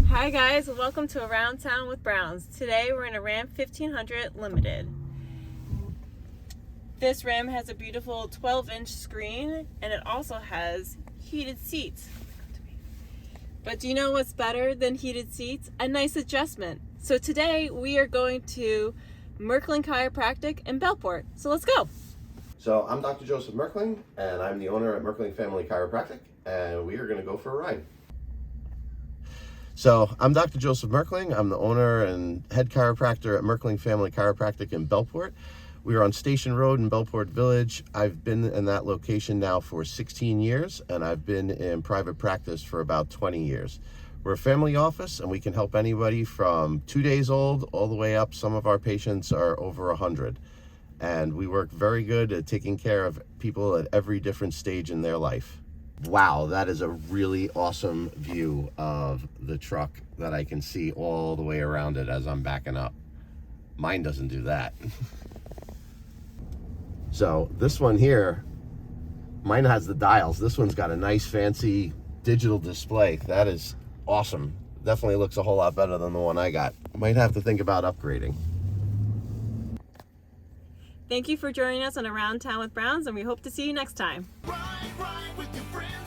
Hi guys, welcome to Around Town with Browns. Today we're in a Ram 1500 Limited. This Ram has a beautiful 12-inch screen and it also has heated seats. But do you know what's better than heated seats? A nice adjustment. So today we are going to Merckling Chiropractic in Bellport. So let's go. So I'm Dr. Joseph Merckling, and I'm the owner at Merckling Family Chiropractic, and we are going to go for a ride. So I'm Dr. Joseph Merckling. I'm the owner and head chiropractor at Merckling Family Chiropractic in Bellport. We are on Station Road in Bellport Village. I've been in that location now for 16 years, and I've been in private practice for about 20 years. We're a family office, and we can help anybody from 2 days old all the way up. Some of our patients are over 100. And we work very good at taking care of people at every different stage in their life. Wow, that is a really awesome view of the truck that I can see all the way around it as I'm backing up. Mine doesn't do that. So this one here, mine has the dials. This one's got a nice fancy digital display. That is awesome. Definitely looks a whole lot better than the one I got. Might have to think about upgrading. Thank you for joining us on Around Town with Browns, and we hope to see you next time. Ride with your friends.